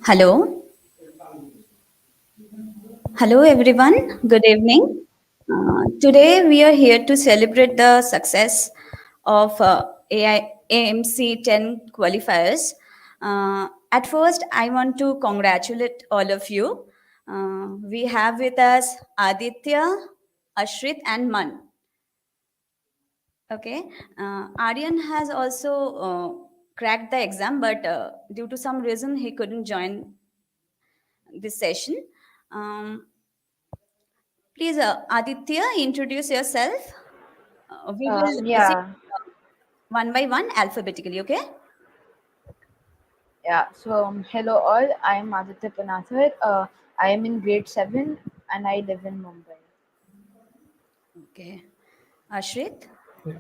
Hello, hello everyone. Good evening. Today we are here to celebrate the success of AI AMC 10 qualifiers. At first, I want to congratulate all of you. We have with us Aditya, Ashrith, and Mann. Okay, Aryan has also cracked the exam, but due to some reason he couldn't join this session. Um, Please, Aditya, introduce yourself. We will proceed Yeah, one by one alphabetically, okay? yeah. Hello all. I am Aditya Punatar. I am in grade 7 and I live in Mumbai. Okay. Ashrith? Yeah.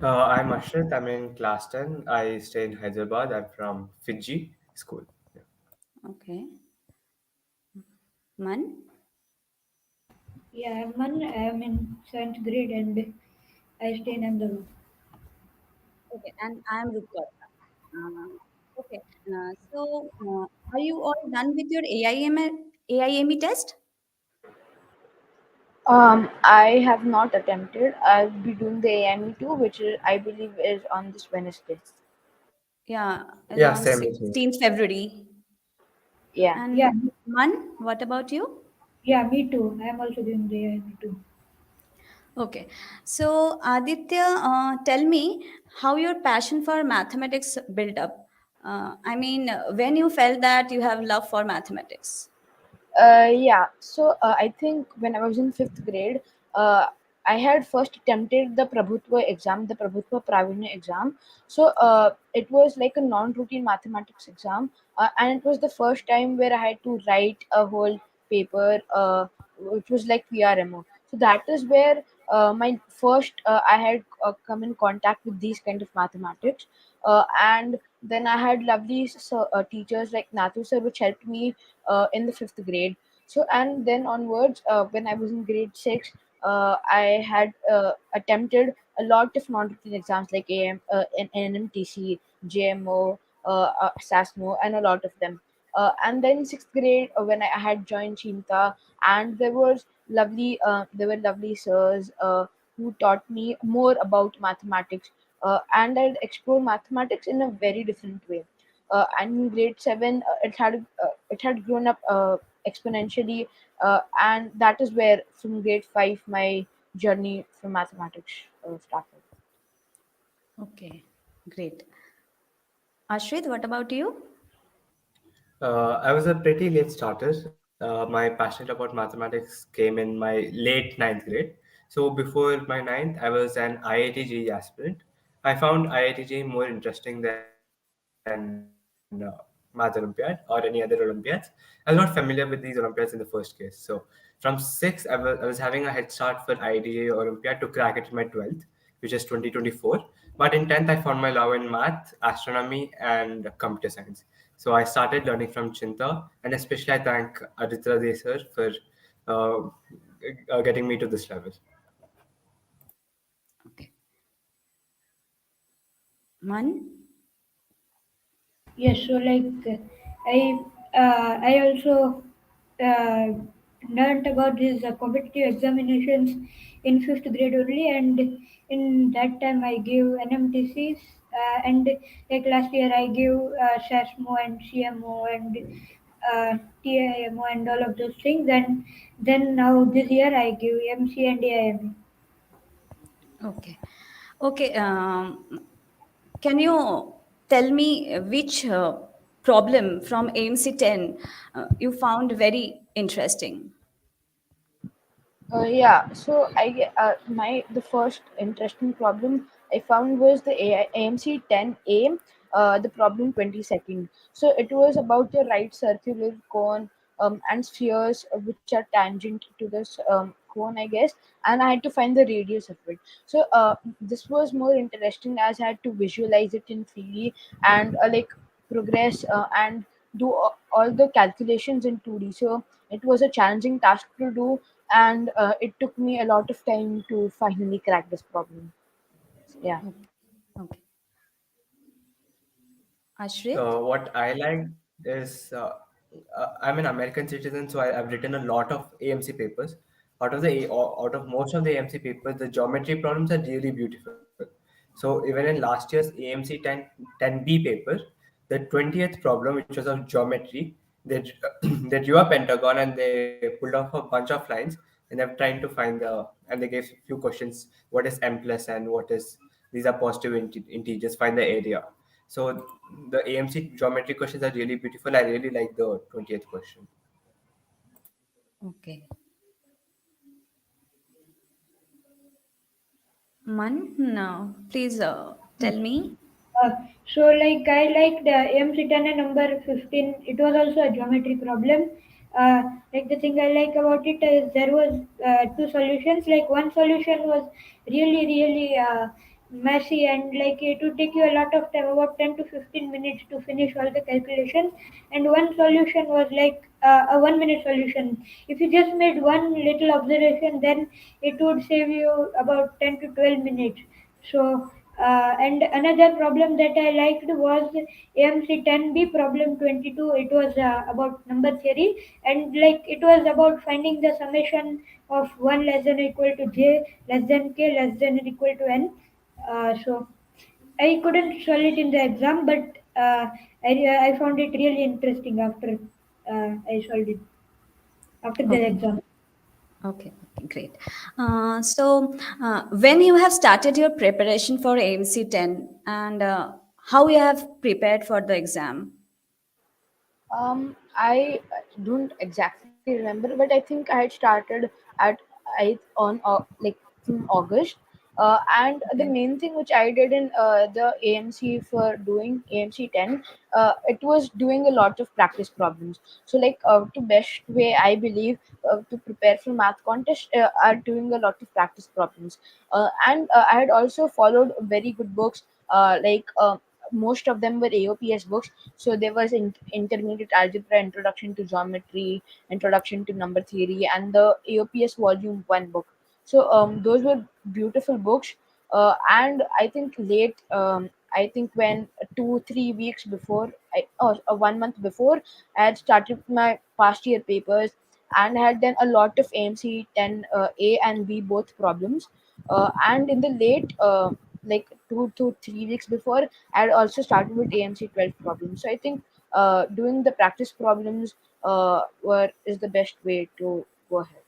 I'm Ashrith. I'm in class 10. I stay in Hyderabad. I'm from Fiji school. Yeah. Okay. Man? Yeah, I'm Mann. I'm in seventh grade and I stay in Ahmedabad. Okay. And I am Rupkota. Okay. Are you all done with your AIME test? I have not attempted. I'll be doing the AME too, I believe is on this Wednesday. Yeah, is Yeah, on same with me. 16th February. Yeah. Yeah, And Man, what about you? yeah, me too. I'm also doing the me too. Okay. So, Aditya, tell me how your passion for mathematics built up. When you felt that you have love for mathematics. I think when I was in fifth grade, uh, I had first attempted the Prabhutva exam, the Prabhutva Pravinya exam. It was like a non-routine mathematics exam, and it was the first time where I had to write a whole paper, which was like PRMO. So that is where my first I had come in contact with these kind of mathematics, and then I had lovely teachers like Nathu sir, which helped me in the fifth grade. So and then onwards, when I was in grade six, I had attempted a lot of non-routine exams like NMTC, JMO, SASMO, and a lot of them. And then sixth grade, when I had joined Cheenta, and there were lovely sirs who taught me more about mathematics, and I'd explore mathematics in a very different way. And in grade 7, it had grown up exponentially, and that is where from grade 5 my journey from mathematics started. Okay, great. Ashrith, what about you? I was a pretty late starter. My passion about mathematics came in my late ninth grade. So before my ninth, I was an IIT JEE aspirant. I found IIT JEE more interesting than Math Olympiad or any other Olympiads. I was not familiar with these Olympiads in the first case. So from six, I was having a head start for IIT JEE Olympiad to crack it in my 12th, which is 2024. But in 10th, I found my love in math, astronomy, and computer science. So I started learning from Chinta, and especially I thank Aditya Desar for uh, getting me to this level. Okay. Man? Yes, so I I also uh, learned about these competitive examinations in fifth grade only, and in that time I gave NMTCs, and like last year I gave SASMO and CMO and TIMO and all of those things, and then now this year I give MC and AIME. Okay. Okay. Can you tell me which problem from AMC 10 you found very interesting? My the first interesting problem I found was the AMC 10A, the problem 22nd. So it was about the right circular cone and spheres which are tangent to this cone, I guess, and I had to find the radius of it. This was more interesting as I had to visualize it in 3D and progress and do all the calculations in 2D. So it was a challenging task to do, and it took me a lot of time to finally crack this problem. Yeah. Okay. Okay. Ashrith? What I liked is I'm an American citizen, so I've written a lot of AMC papers. Out of most of the AMC papers, the geometry problems are really beautiful. So even in last year's AMC 10B paper, the 20th problem, which was of geometry, they they drew a pentagon and they pulled off a bunch of lines, and they're trying to find the, and they gave few questions: what is m plus n, what is, these are positive integers, find the area. So the AMC geometry questions are really beautiful. I really like the 20th question. Okay. Man, no, please tell me. Uh, so like I liked MC10 number 15. It was also a geometry problem. Like the thing I like about it is there was two solutions. Like one solution was really messy and like it would take you a lot of time, about 10 to 15 minutes to finish all the calculations. And one solution was like a 1 minute solution. If you just made one little observation, then it would save you about 10 to 12 minutes. So, and another problem that I liked was AMC 10B problem 22. It was about number theory, and like it was about finding the summation of 1 less than or equal to j less than k less than or equal to n. So I couldn't solve it in the exam, but I found it really interesting after I solved it after the Okay. exam. Okay, okay, great. When you have started your preparation for AMC 10 and how you have prepared for the exam? I don't exactly remember, but I think I had started at I on like from August. And the Okay. main thing which I did in the AMC for doing AMC 10, it was doing a lot of practice problems. So like the best way I believe to prepare for math contest are doing a lot of practice problems. And I had also followed very good books most of them were AOPS books. So there was intermediate algebra, introduction to geometry, introduction to number theory, and the AOPS volume 1 book. So those were beautiful books. And I think I think when 2 3 weeks before, 1 month before, I had started my past year papers and had done a lot of AMC 10 A and B both problems. And in the late like 2 to 3 weeks before, I had also started with AMC 12 problems. So I think doing the practice problems were is the best way to go ahead.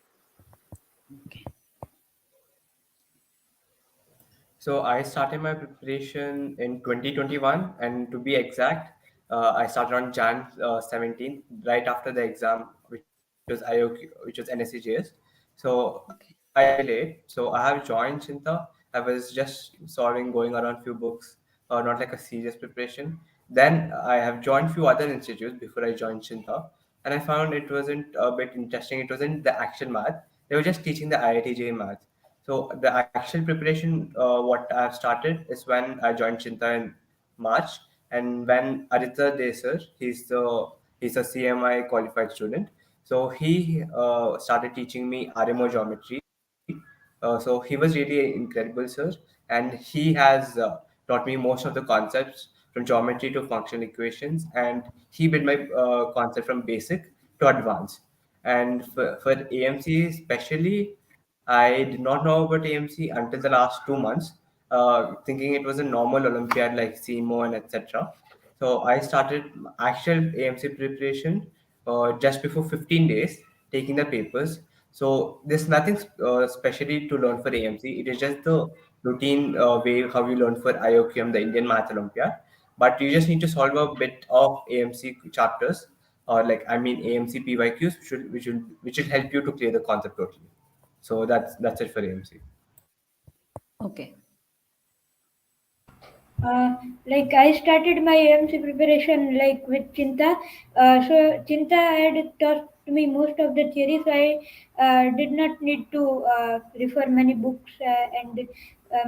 So I started my preparation in 2021, and to be exact, I started on Jan 17th, right after the exam, which was IOQ, which was NSCGS. So I Okay. started very late. So I have joined Chinta. I was just solving, going around few books, not like a serious preparation. Then I have joined few other institutes before I joined Chinta, and I found it wasn't a bit interesting. It wasn't the actual math. They were just teaching the IIT math. So the actual preparation, what I've started is when I joined Chinta in March, and when Aditya Desar, he's a CMI qualified student, so he started teaching me RMO geometry. So he was really incredible, sir, and he has taught me most of the concepts from geometry to functional equations, and he built my concept from basic to advanced. And for AMC especially, I did not know about AMC until the last 2 months, thinking it was a normal Olympiad like SEMO and etc. So I started actual AMC preparation just before 15 days, taking the papers. So there's nothing specially to learn for AMC. It is just the routine way how you learn for IOQM, the Indian Math Olympiad. But you just need to solve a bit of AMC chapters, or like I mean AMC PYQs, which will help you to clear the concept totally. So that's it for AMC. Okay. Like I started my AMC preparation like with Chinta. So Chinta had taught me most of the theory, so I did not need to refer many books and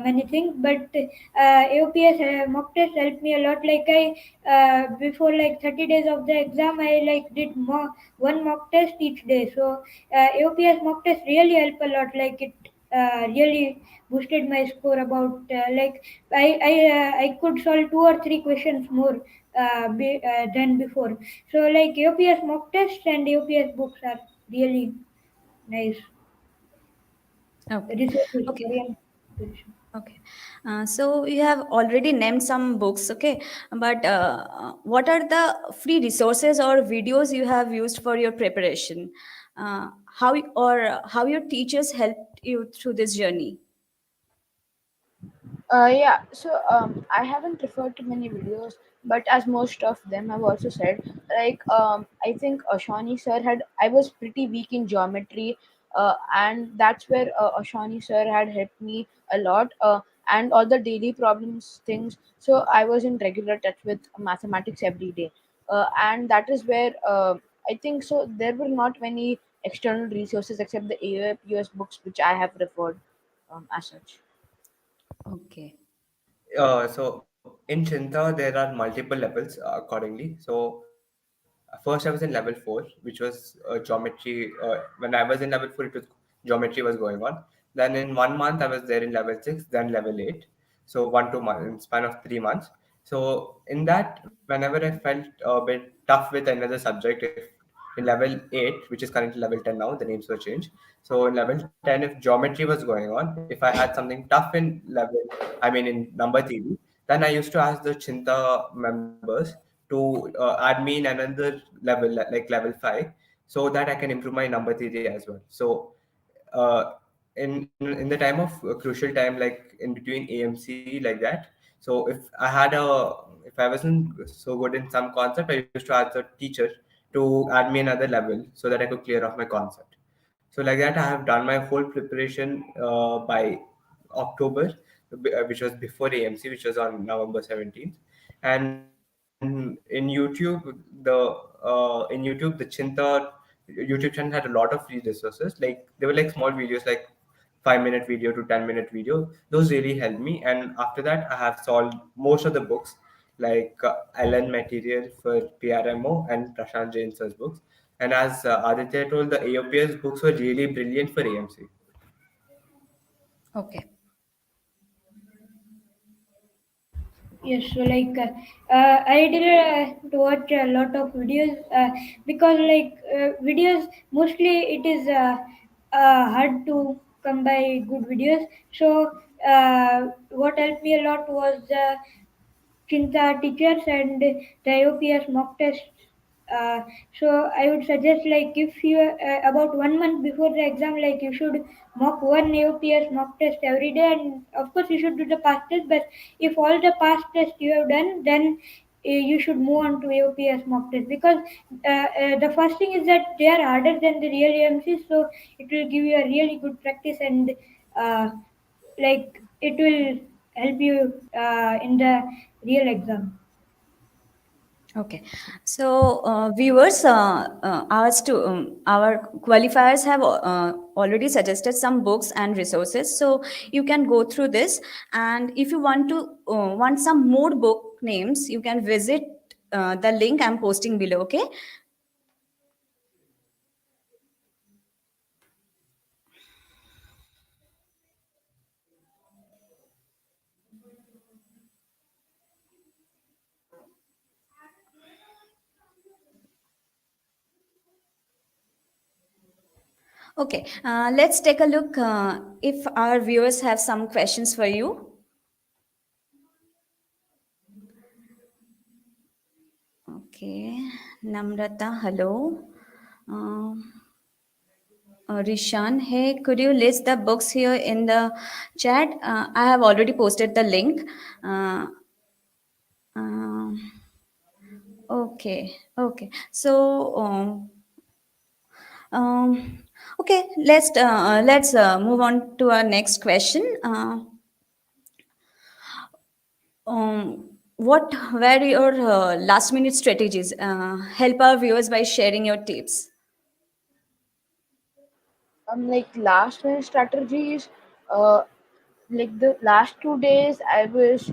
many things. But AOPS mock test helped me a lot. Like I before like 30 days of the exam, I like did one mock test each day. So AOPS mock test really help a lot. Like it really boosted my score about like I could solve two or three questions more than before. So like AOPS mock tests and AOPS books are really nice Okay. resources Okay. for young population. Okay. So you have already named some books, okay? But what are the free resources or videos you have used for your preparation? How your teachers helped you through this journey? Yeah, so I haven't referred to many videos, but as most of them have also said, like I think Ashani sir had, I was pretty weak in geometry, and that's where Ashani sir had helped me a lot, and all the daily problems things. So I was in regular touch with mathematics every day, and that is where I think so. There were not many external resources except the AOPUS books which I have referred as such. Okay. So in Cheenta, there are multiple levels accordingly. So first, I was in level four, which was geometry. When I was in level four, geometry was going on. Then in 1 month, I was there in level six, then level eight. So 1 2 months in span of 3 months. So in that, whenever I felt a bit tough with another subject, if in level 8, which is currently level 10 now, the names were changed. So in level 10, if geometry was going on, if I had something tough in level, I mean in number theory, then I used to ask the Chinta members to add me in another level, like level 5, so that I can improve my number theory as well. So uh, in the time of crucial time, like in between AMC, like that. So if I wasn't so good in some concept, I used to ask the teacher to add me another level so that I could clear off my concept. So like that, I have done my whole preparation by October, which was before AMC, which was on November 17th. And in YouTube, the Chinta YouTube channel had a lot of free resources. Like they were like small videos, like 5 minute video to 10 minute video. Those really helped me. And after that, I have solved most of the books, like Ellen material for PRMO and Prashant Jain sir's books. And as Aditya told, the AOPS books were really brilliant for AMC. Okay. Yes, so like I did watch a lot of videos because like videos mostly it is hard to come by good videos. So what helped me a lot was Cheenta teachers and the IOPS mock tests. So I would suggest like if you about 1 month before the exam, like you should mock one AOPS mock test every day, and of course you should do the past test. But if all the past tests you have done, then you should move on to AOPS mock test because the first thing is that they are harder than the real AMCs, so it will give you a really good practice and uh, like it will help you in the real exam. Okay, so viewers, our qualifiers have already suggested some books and resources, so you can go through this. And if you want some more book names, you can visit the link I'm posting below. Okay. Okay. Let's take a look if our viewers have some questions for you. Okay, Namrata, hello. Um, Rishan, hey, could you list the books here in the chat? I have already posted the link. Uh, um, okay, okay. So, okay, let's move on to our next question. What were your last minute strategies? Help our viewers by sharing your tips. Like last minute strategies, uh, like the last 2 days I was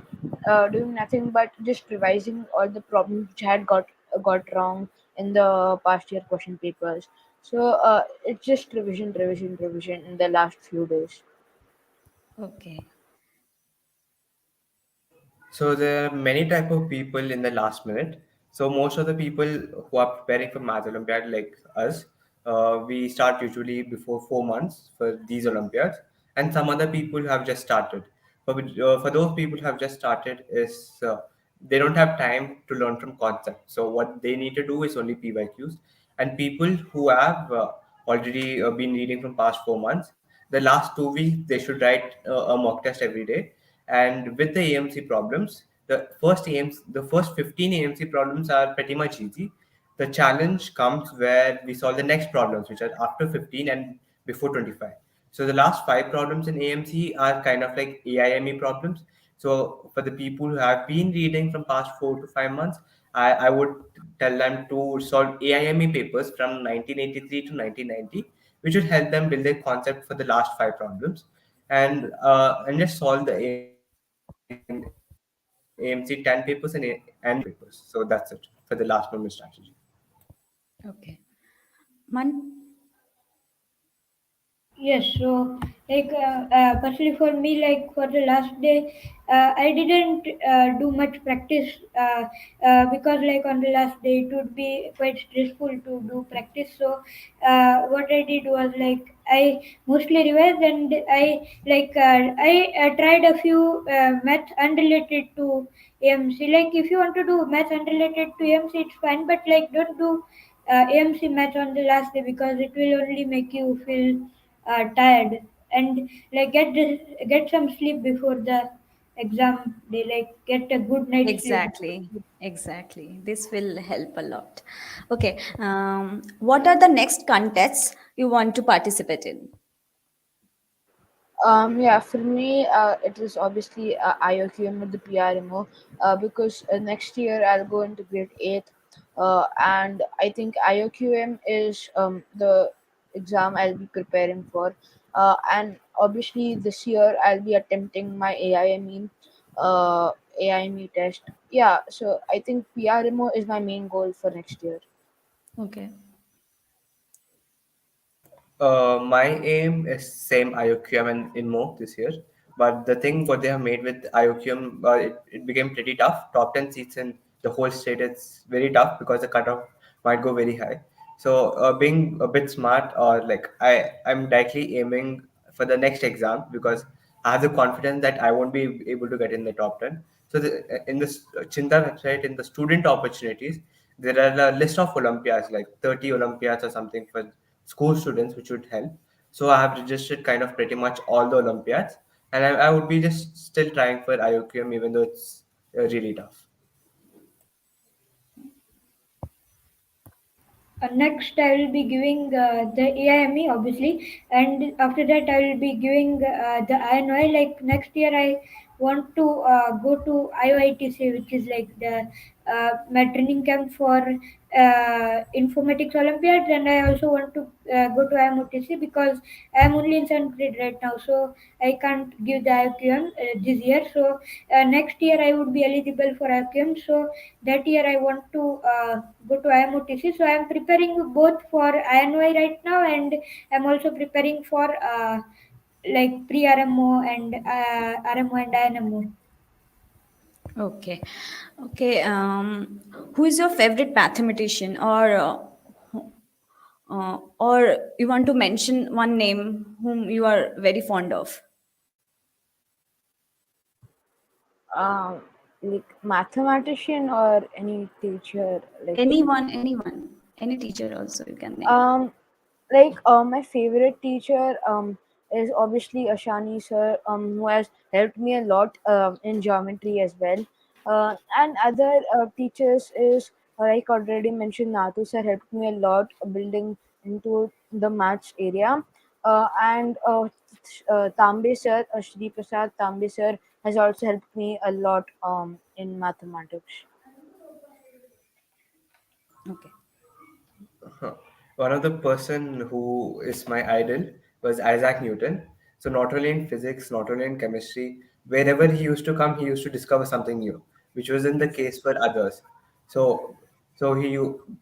doing nothing but just revising all the problems which I had got wrong in the past year question papers. So it's just revision in the last few days. Okay. So there are many type of people in the last minute. So most of the people who are preparing for Math Olympiad like us, we start usually before 4 months for these Olympiads, and some other people have just started. For those people who have just started is they don't have time to learn from concept. So what they need to do is only PYQs, and people who have already been reading from past 4 months, the last 2 weeks they should write a mock test every day. And with the AMC problems, the first 15 AMC problems are pretty much easy. The challenge comes where we solve the next problems, which are after 15 and before 25. So the last five problems in AMC are kind of like AIME problems. So for the people who have been reading from past 4 to 5 months, I would tell them to solve AIME papers from 1983 to 1990, which would help them build a concept for the last five problems, and just solve the AMC 10 papers and papers. So that's it for the last moment strategy. Okay. Man, Yes, so like personally for me, like for the last day, I didn't do much practice because like on the last day it would be quite stressful to do practice. So what I did was like I mostly revised and I tried a few maths unrelated to AMC. Like if you want to do maths unrelated to AMC, it's fine, but like don't do AMC maths on the last day because it will only make you feel tired and like get some sleep before the exam day, like get a good night's sleep. exactly. Exactly. This will help a lot. Okay. What are the next contests you want to participate in? Yeah, for me, it is obviously IOQM with the PRMO because next year I'll go into grade 8, and I think IOQM is the exam I'll be preparing for. And obviously, this year I'll be attempting my AIME test. Yeah, so I think PRMO is my main goal for next year. Okay. My aim is same IOQM and INMO this year, but the thing what they have made with IOQM, it became pretty tough. Top 10 seats in the whole state, it's very tough because the cutoff might go very high. So being a bit smart, or like I'm directly aiming for the next exam because I have the confidence that I won't be able to get in the top 10. So in this Cheenta website, in the student opportunities, there are a list of Olympiads, like 30 Olympiads or something for school students, which would help. So I have registered kind of pretty much all the Olympiads, and I would be just still trying for IOQM, even though it's really tough. Next, I will be giving the AIME obviously, and after that, I will be giving the INY. Like next year, I want to go to IOITC, which is like the my training camp for informatics Olympiads, and I also want to go to IMOTC because I am only in seventh grade right now, so I can't give the IQM this year. So next year, I would be eligible for IQM. So that year I want to go to IMOTC. So I am preparing both for INY right now, and I'm also preparing for like pre RMO and RMO and INMO. Okay. Okay. Who is your favorite mathematician, or you want to mention one name whom you are very fond of? Um, like mathematician or any teacher, like. Anyone, any teacher also you can name. Um, my favorite teacher is obviously Ashani sir, who has helped me a lot in geometry as well. And other teachers is like already mentioned, Natu sir helped me a lot building into the maths area. And Tambe sir, Shri Prasad Tambe sir has also helped me a lot in mathematics. Okay. One of the person who is my idol was Isaac Newton. So not only in physics, not only in chemistry, wherever he used to come, he used to discover something new, which wasn't the case for others. So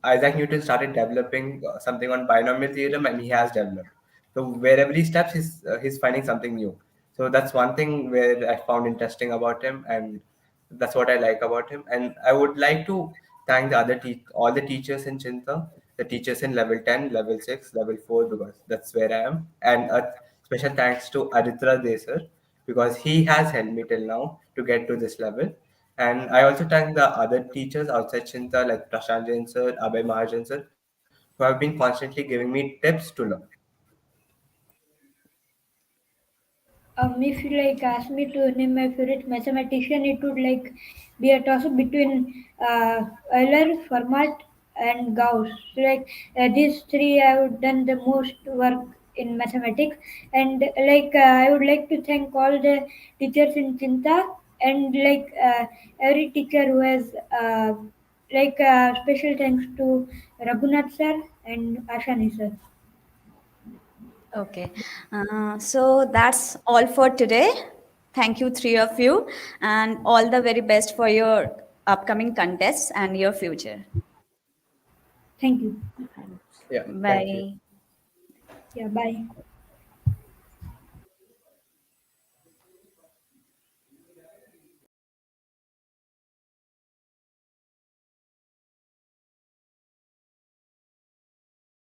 Isaac Newton started developing something on binomial theorem, and he has developed. So wherever he steps, he's finding something new. So that's one thing where I found interesting about him, and That's what I like about him. And I would like to thank the all the teachers in Chinta, the teachers in level 10, level 6, level 4, because that's where I am. And a special thanks to Aditya Desar, because he has helped me till now to get to this level. And I also thank the other teachers outside Chinta, like Prashant Jain sir, Abhay Mahajan sir, who have been constantly giving me tips to learn. If you like ask me to name my favorite mathematician, it would like be a toss up between Euler, Fermat, and Gauss. So like these three, I would done the most work in mathematics, and I would like to thank all the teachers in Chinta, and every teacher who has special thanks to Raghunath sir and Ashani sir. Okay. So that's all for today. Thank you, three of you, and all the very best for your upcoming contests and your future. Thank you. Yeah, thank you. Bye. Yeah, bye.